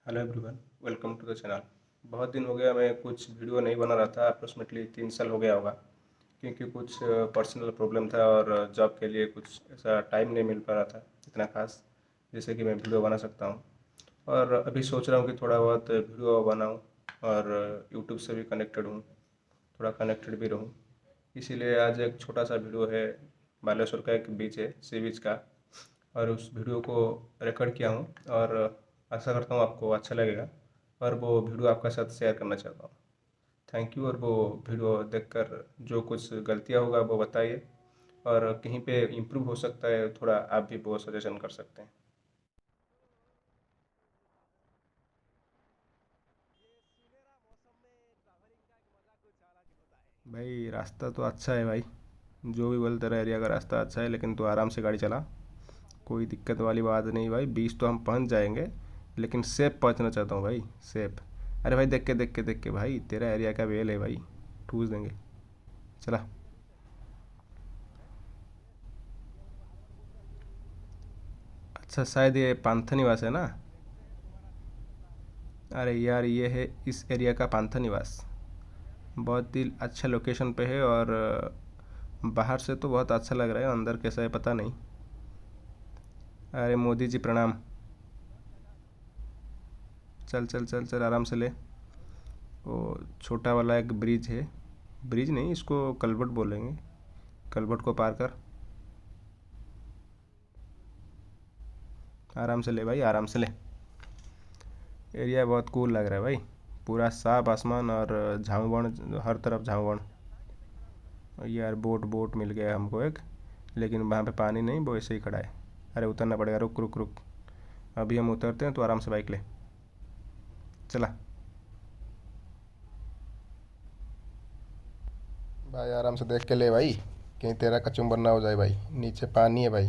Hello everyone, welcome to the channel. बहुत दिन हो गया, मैं कुछ वीडियो नहीं बना रहा था। अप्रोक्सीमेटली 3 साल हो गया होगा, क्योंकि कुछ पर्सनल प्रॉब्लम था और जॉब के लिए कुछ ऐसा टाइम नहीं मिल पा रहा था इतना खास, जैसे कि मैं वीडियो बना सकता हूँ। और अभी सोच रहा हूँ कि थोड़ा बहुत वीडियो बनाऊँ और यूट्यूब से भी कनेक्टेड हूँ, थोड़ा कनेक्टेड भी रहूँ। इसीलिए आज एक छोटा सा वीडियो है, बालेश्वर का एक बीच है, सी बीच का, और उस वीडियो को रिकॉर्ड किया हूँ और आशा करता हूँ आपको अच्छा लगेगा और वो वीडियो आपके साथ शेयर करना चाहता हूँ। Thank you. और वो वीडियो देखकर जो कुछ गलतियाँ होगा वो बताइए, और कहीं पे इम्प्रूव हो सकता है थोड़ा, आप भी वो सजेशन कर सकते हैं। भाई रास्ता तो अच्छा है भाई, जो भी बोल तेरा एरिया का रास्ता अच्छा है, लेकिन तू आराम से गाड़ी चला। कोई दिक्कत वाली बात नहीं भाई, 20 तो हम पहुंच जाएंगे, लेकिन सेफ पहुंचना चाहता हूँ भाई, सेफ। अरे भाई देख के भाई, तेरा एरिया का वेल है भाई, ठूस देंगे। चला। अच्छा, शायद ये पांथा निवास है ना। अरे यार, ये है इस एरिया का पांथा निवास। बहुत ही अच्छा लोकेशन पे है, और बाहर से तो बहुत अच्छा लग रहा है, अंदर कैसा है पता नहीं। अरे मोदी जी प्रणाम। चल चल चल चल, आराम से ले। वो छोटा वाला एक ब्रिज है, ब्रिज नहीं, इसको कलवट बोलेंगे। कलवट को पार कर। आराम से ले भाई, आराम से ले। एरिया बहुत कूल लग रहा है भाई, पूरा साफ आसमान और झाऊ बन, हर तरफ झाऊ बन। और यार बोट बोट मिल गया हमको एक, लेकिन वहाँ पे पानी नहीं, वो ऐसे ही खड़ा है। अरे उतरना पड़ेगा, रुक रुक रुक। अभी हम उतरते हैं, तो आराम से बाइक ले। चला। भाई आराम से देख के ले भाई, कहीं तेरा कचुम्बर ना हो जाए भाई। नीचे पानी है भाई।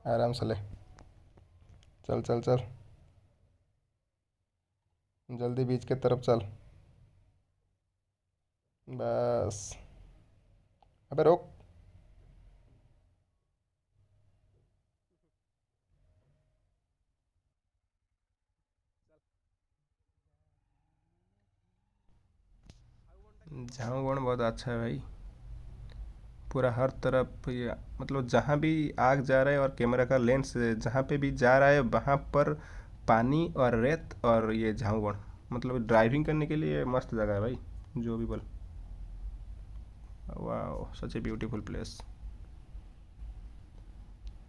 आराम से ले। चल चल चल, जल्दी बीच के तरफ चल। बस। अबे रोक। झाऊ बन बहुत अच्छा है भाई, पूरा हर तरफ ये, मतलब जहाँ भी आग जा रहा है और कैमरा का लेंस जहाँ पे भी जा रहा है, वहाँ पर पानी और रेत और ये झाऊगढ़, मतलब ड्राइविंग करने के लिए मस्त जगह है भाई, जो भी बोल। वाह, सच ए ब्यूटीफुल प्लेस।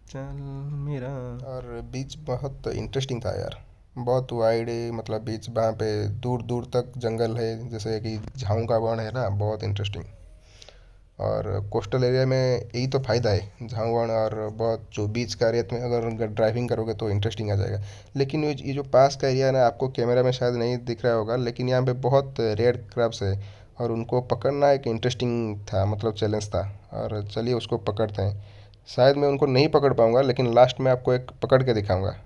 चल मेरा। और बीच बहुत इंटरेस्टिंग था यार। बहुत वाइड है, मतलब बीच वहाँ पे दूर दूर तक जंगल है, जैसे कि झाऊ का वन है ना, बहुत इंटरेस्टिंग। और कोस्टल एरिया में यही तो फ़ायदा है, झाऊ वन। और बहुत जो बीच का एरिया में अगर ड्राइविंग करोगे तो इंटरेस्टिंग आ जाएगा। लेकिन ये जो पास का एरिया है ना, आपको कैमरा में शायद नहीं दिख रहा होगा, लेकिन यहाँ पे बहुत रेड क्रब्स है। और उनको पकड़ना एक इंटरेस्टिंग था, मतलब चैलेंज था। और चलिए उसको पकड़ते हैं। शायद मैं उनको नहीं पकड़ पाऊँगा, लेकिन लास्ट में आपको एक पकड़ के दिखाऊंगा।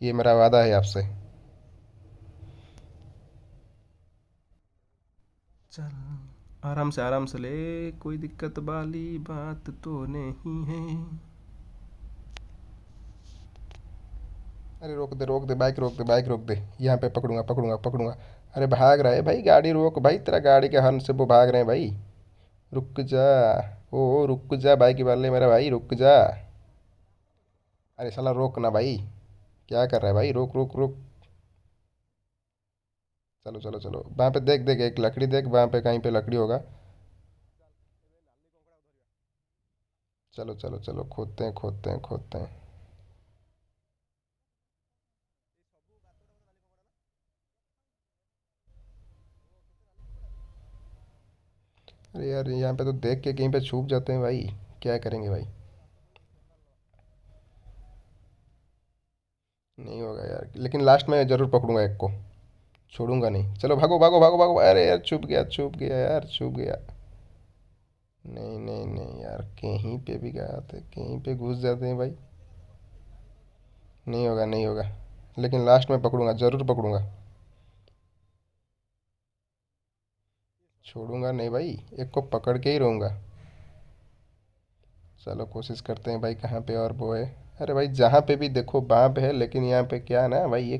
ये मेरा वादा है आपसे। चल आराम से ले, कोई दिक्कत वाली बात तो नहीं है। अरे रोक दे बाइक, रोक दे बाइक, रोक दे। यहाँ पे पकड़ूंगा पकड़ूंगा पकड़ूंगा। अरे भाग रहा है भाई, गाड़ी रोक भाई, तेरा गाड़ी के हॉर्न से वो भाग रहे हैं भाई। रुक जा। ओ रुक जा बाइक वाले, मेरा भाई रुक जा। अरे साला रोक ना भाई। क्या कर रहा है भाई, रोक रोक रोक। चलो चलो चलो, वहाँ पे देख देख, एक लकड़ी देख, वहाँ पे कहीं पे लकड़ी होगा। चलो चलो चलो, खोदते हैं खोदते हैं खोदते हैं। अरे यार, यहाँ पे तो देख के कहीं पे छुप जाते हैं भाई। क्या करेंगे भाई। नहीं होगा यार, लेकिन लास्ट में ज़रूर पकड़ूंगा एक को। छोड़ूंगा नहीं। चलो भागो भागो भागो भागो, अरे यार छुप गया यार, छुप गया। नहीं नहीं नहीं यार, कहीं पे भी गए थे, कहीं पे घुस जाते हैं भाई। नहीं होगा नहीं होगा, लेकिन लास्ट में पकड़ूंगा, ज़रूर पकड़ूंगा। छोड़ूंगा नहीं भाई, एक को पकड़ के ही रहूंगा। चलो कोशिश करते हैं भाई कहाँ पे और वो है। अरे भाई जहाँ पे भी देखो बाँप है, लेकिन यहाँ पे क्या है ना भाई, ये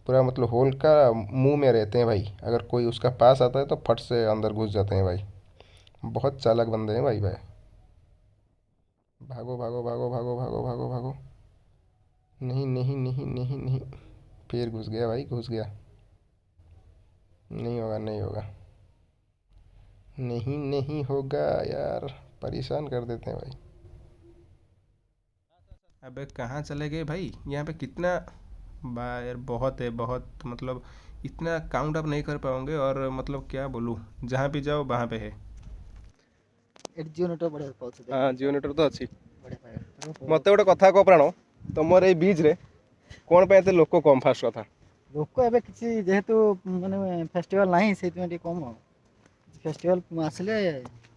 पूरा मतलब होल का मुंह में रहते हैं भाई। अगर कोई उसका पास आता है तो फट से अंदर घुस जाते हैं भाई। बहुत चालाक बंदे हैं भाई भाई। भागो भागो भागो भागो भागो भागो भागो। नहीं नहीं नहीं नहीं नहीं। फिर घुस गया भाई, घुस गया। नहीं होगा नहीं होगा। नहीं नहीं होगा यार। परेशान कर देते हैं भाई। अबे कहाँ चले गए भाई, यहाँ पे कितना यार बहुत है बहुत, मतलब इतना काउंट अप नहीं कर पाओगे, और मतलब क्या बोलूँ, जहाँ भी जाओ वहाँ पे है। ଏଠି ଜିଓ ନେଟୱାର୍କ ବଢ଼ିଆ ପାଉଛି ଦେଖ हाँ जियो नेटवर्क तो अच्छी। ବଢ଼ିଆ ପାଇବା मत गोटे कथा कह प्राण, तुमर ये बीच रे कौन पे एते लोक कम फास्ट कथा। ଲୋକ ଏବେ କିଛି ଯେହେତୁ ମାନେ ଫେଷ୍ଟିଭାଲ ନାହିଁ ସେଇଥିପାଇଁ ଟିକେ କମ୍ ଆଉ ଫେଷ୍ଟିଭାଲ ଆସିଲେ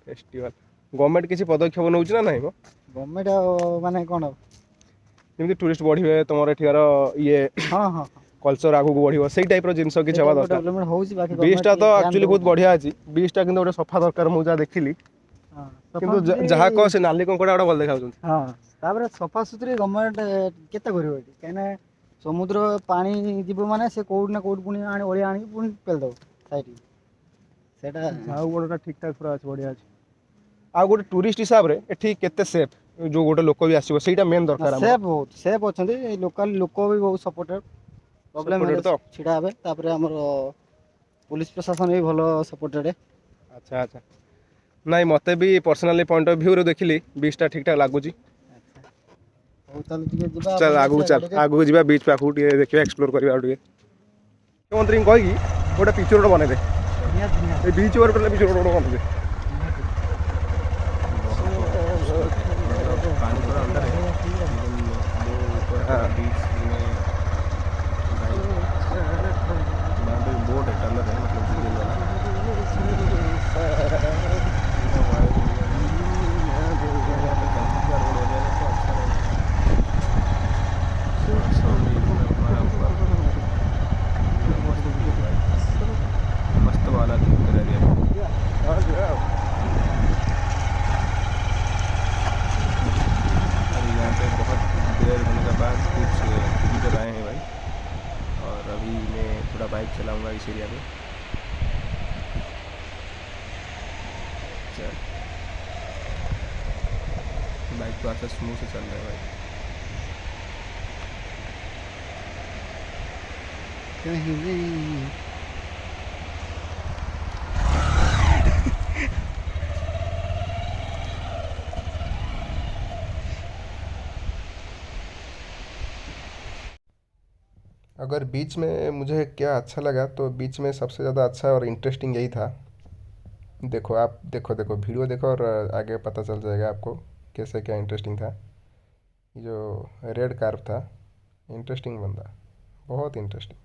फेस्टिवल गवर्नमेंट किसी पदक्षेप नौच ना नहीं ଗଭର୍ଣ୍ଣମେଣ୍ଟ ଆଉ ମାନେ କ'ଣ जमी टूरिस्ट बढ़े तुम एठार ये ହଁ ହଁ ହଁ कल्चर आगू बढ़ से टाइप जिनस कि हवा दरकार। ଡେଭଲପମେଣ୍ଟ ହେଉଛି ବାକି बीचटा तो एक्चुअली बहुत बढ़िया अच्छी, बीचटा कि गोटे सफा दरकार मुझे देखिली, କିନ୍ତୁ ଯାହା କହ ସେ ନାଲି କଙ୍କଡ଼ା ଗୁଡ଼ା ଭଲ ଦେଖାଯାଉଛନ୍ତି। ହଁ ତାପରେ ସଫାସୁତୁରି ଗଭର୍ଣ୍ଣମେଣ୍ଟ କେତେ କରିବ ଏଠି, କାହିଁକିନା ସମୁଦ୍ର ପାଣି ଯିବ ମାନେ ସେ କୋଉଠି ନା କୋଉଠି ପୁଣି ଅଳିଆ ଆଣିକି ପୁଣି ପେଲିଦେବ ସାଇଡ୍ ସେଇଟା ଝାଉ ଗୋଡ଼ଟା ଠିକ୍ ଠାକ୍ ପୁରା ଅଛି, ବଢ଼ିଆ ଅଛି। ଆଉ ଗୋଟେ ଟୁରିଷ୍ଟ ହିସାବରେ ଏଠି କେତେ ସେଫ୍, ଯୋଉ ଗୋଟେ ଲୋକ ବି ଆସିବ ସେଇଟା ମେନ୍ ଦରକାର। ସେଫ୍ ବହୁତ ସେଫ୍ ଅଛନ୍ତି, ଲୋକାଲ ଲୋକ ବି ବହୁତ ସପୋର୍ଟେଡ୍, ପ୍ରୋବ୍ଲେମ୍ ହେଲେ ତ ଛିଡ଼ା ହେବେ। ତାପରେ ଆମର ପୁଲିସ ପ୍ରଶାସନ ବି ଭଲ ସପୋର୍ଟେଡ୍। ଆଚ୍ଛା ଆଚ୍ଛା, ନାଇଁ ମୋତେ ବି ପର୍ସନାଲି ପଏଣ୍ଟ ଅଫ୍ ଭ୍ୟୁରୁ ଦେଖିଲି ବିଚ୍ଟା ଠିକ୍ ଠାକ୍ ଲାଗୁଛି। ହଉ ତାହେଲେ ଟିକେ ଯିବା ଚାଲ ଆଗକୁ, ଚାଲ ଆଗକୁ ଯିବା, ବିଚ୍ ପାଖକୁ ଟିକେ ଦେଖିବା, ଏକ୍ସପ୍ଲୋର କରିବା ଆଉ ଟିକେ। ମୁଖ୍ୟମନ୍ତ୍ରୀଙ୍କୁ କହିକି ଗୋଟେ ପିକ୍ଚର ଗୋଟେ ବନେଇଦେ, ଏ ବିଚ୍ ଉପରେ ଗୋଟେ ପିକ୍ଚର ଗୋଟେ ବନେଇଦେ। पानी थोड़ा अंदर है, लेकिन वो ऊपर बीच में वहाँ पे बोट है, टनल है, मतलब डीजल वाला। मस्त वाला दिखता है यहाँ पे। बहुत देर होने के बाद कुछ विजिटर आए हैं भाई, और अभी मैं थोड़ा बाइक चलाऊंगा इस एरिया में। चल बाइक तो अच्छा स्मूथ से चल रहा है भाई। कहीं नहीं अगर बीच में मुझे क्या अच्छा लगा तो बीच में सबसे ज़्यादा अच्छा और इंटरेस्टिंग यही था। देखो आप देखो देखो वीडियो देखो और आगे पता चल जाएगा आपको कैसे क्या इंटरेस्टिंग था। ये जो रेड कार्प था, इंटरेस्टिंग बंदा, बहुत इंटरेस्टिंग।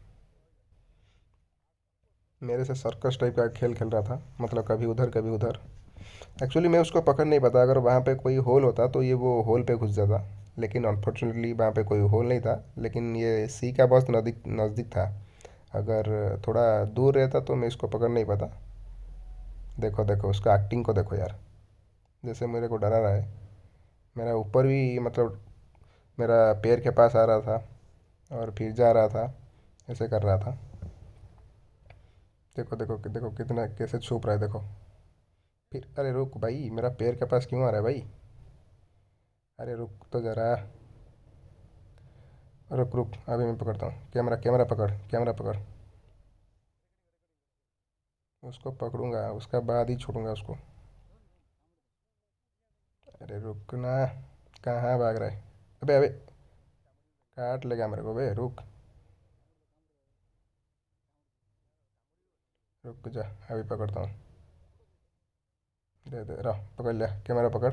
मेरे से सर्कस टाइप का खेल खेल रहा था, मतलब कभी उधर कभी उधर। एक्चुअली मैं उसको पकड़ नहीं पाता, अगर वहाँ पे कोई होल होता तो ये वो होल पे घुस जाता, लेकिन अनफॉर्चुनेटली वहाँ पे कोई होल नहीं था। लेकिन ये सी का बहुत नज़दीक नज़दीक था, अगर थोड़ा दूर रहता तो मैं इसको पकड़ नहीं पाता। देखो देखो उसका एक्टिंग को देखो यार, जैसे मेरे को डरा रहा है। मेरा ऊपर भी मतलब मेरा पैर के पास आ रहा था और फिर जा रहा था, ऐसे कर रहा था। देखो देखो देखो कितना कैसे छुप रहा है देखो। फिर अरे रुक भाई, मेरा पैर के पास क्यों आ रहा है भाई? अरे रुक तो ज़रा, रुक रुक, अभी मैं पकड़ता हूँ। कैमरा कैमरा पकड़, कैमरा पकड़। उसको पकड़ूंगा, उसका बाद ही छोड़ूंगा उसको। अरे रुक ना, कहाँ भाग रहा है? अबे अबे, काट लेगा मेरे को बे, रुक रुक जा, अभी पकड़ता हूँ। दे दे रहा, पकड़ लिया, कैमरा पकड़।